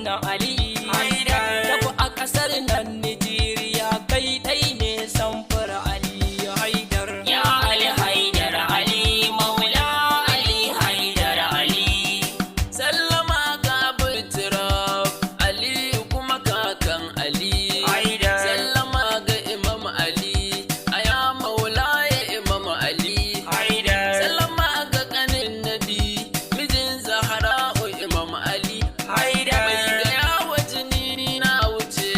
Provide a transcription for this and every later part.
na Ali tafi a ƙasar nan Nijeriya kai ɗai ne samfur Ali Haidar. Ya Ali Haidar Ali Maula Ali Haidar Ali. Sallama ga Bitraf Ali kuma kakan Ali Haidar. Sallama ga Imam Ali aya Maula ya Imam Ali Haidar. Sallama ga kanin Nabi mijin Zahra'u Imam Ali Haidar. mai gaya wa jini na wuce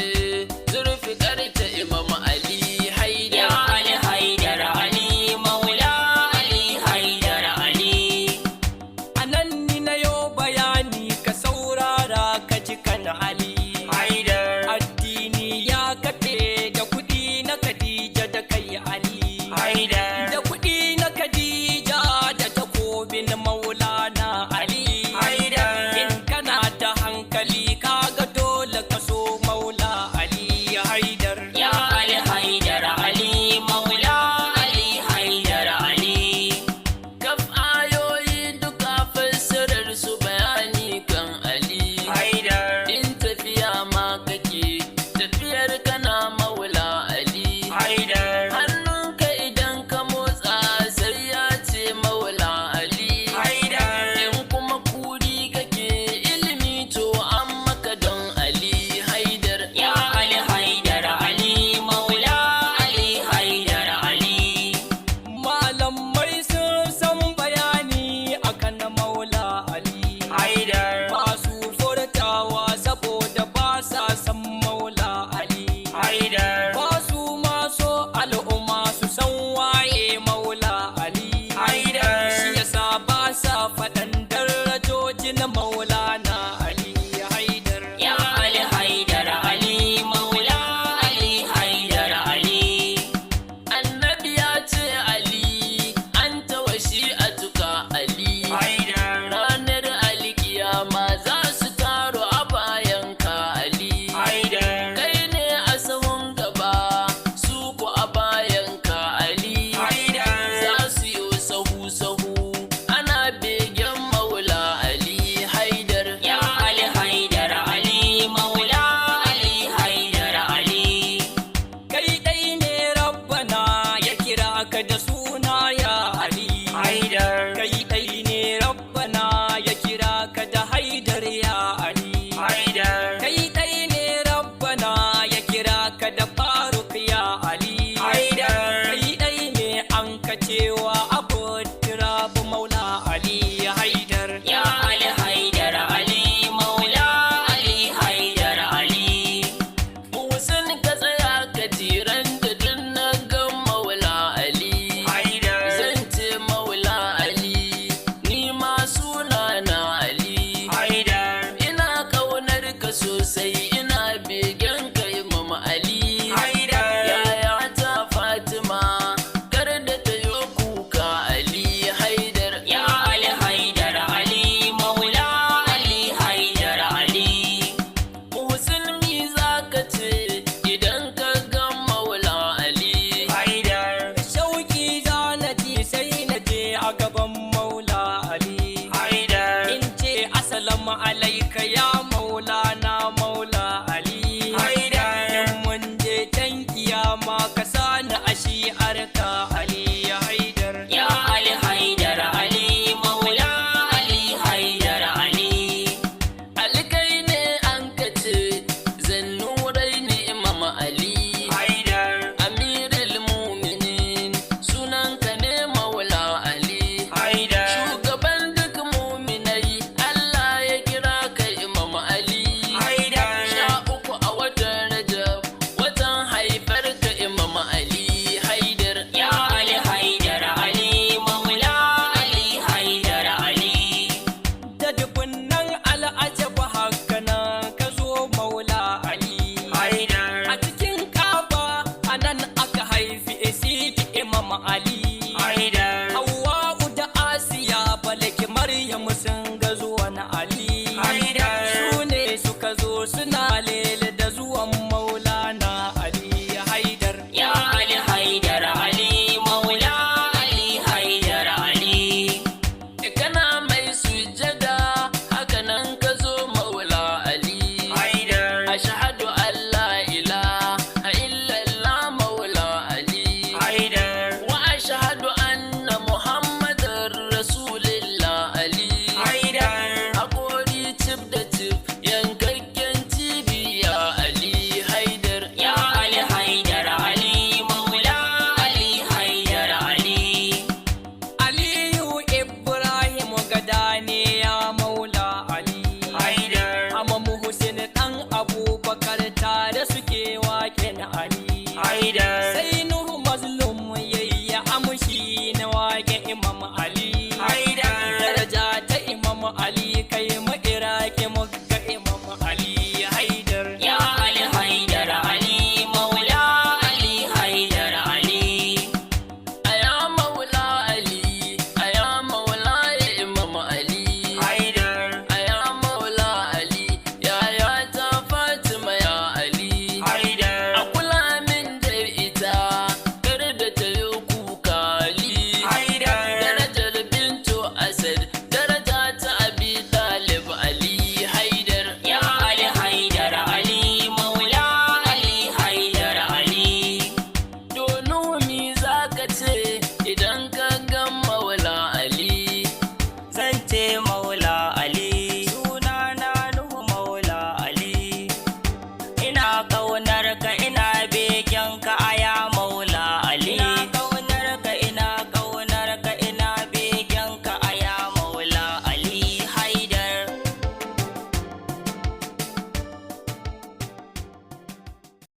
zurfi karta Imam Ali Ya Haidar. Ali Haidar Ali Maula Ali Haidar Ali. Anan ni na yo bayani ka saurara ka ji kan Ali Haidar. addini ya kaɗe da kuɗi na Khadija da kai Ali Haidar. da kuɗi na Khadija da takobin Maulana Ali Haidar. in kana da hankali kaga dole ka so Maula Ali Haidar. Ya Ali Haidar Ali Maula Ali Haidar Ali. Kaf ayoyi duka fassarar su bayani kan Ali Haidar. in tafiya ma kake tafiyar kana Maula Ali Haidar. hannunka idan ka motsa sai ya ce Maula Ali Haidar. in kuma kuri kake ilimi to an maka don Ali Haidar. Ya Ali Haidar Ali Maula Ali Haidar Ali. Malamai sun san bayani akan Maula Ali Haidar. masu furtawa saboda ba sa san Maula Ali Haidar. ba su maso al'umma su san waye Maula Ali Haidar. shi yasa ba sa faɗan darajojin Maulana Ali Haidar. Ya Ali Haidar Ali Maula Ali Haidar Ali. Annabi ya ce Ali an tawashi a tuka Ali Haidar. ranar alkiyama za su taro a bayanka Ali Haidar. kai ne a sahun gaba su ku a bayanka Ali Haidar. za su yi sahu-sahu ana begen Maula Ali Haidar. Ya Ali Haidar Ali Maula Ali Haidar Ali. Kai ɗai ne Rabbana ya kira ka da suna ya Ali Haidar. kai ɗai ne Rabbana ya kira ka da Haidar ya Ali Haidar. kai ɗai ne Rabbana ya kira ka da Faruk ya Ali Haidar. kai ɗai ne an ka cewa abu turabu Maula Ali Haidar. Ya Ali Haidar Ali Maula Ali Haidar Ali. Musin ka tsaya ka jiran da duk na ga Maula Ali Haidar. zan ce Maula Ali ni ma sunana Ali Haidar. ina ƙaunar ka sosai ina begen ka Imam Ali Haidar. yaya ta Fatima kar da ta yo kuka Ali Haidar. Ya Ali Haidar Ali Maula Ali Haidar Ali. Musulmi za ka ce idan ka ga Maula Ali Haidar. shauki za na ji sai na je a gaban Maula Ali Haidar. in ce assalamu alaika ya Maulana Maula Ali Haidar. in mun je can kiyama ka sani a shi'arka Ali Haidar. Ya Ali Haidar Ali Maula Ali Haidar Ali. Alkai ne an ka ce zannurai ne Imam Ali Haidar. Amirul Muminin sunanka ne Maula Ali Haidar. shugaban duk muminai Allah ya kira ka Imam Ali Haidar. sha uku a watan Rajab watan haifar ka Imam Ali Haidar. Ya Ali Haidar Ali Maula Ali Haidar Ali. da dubunnan al'ajab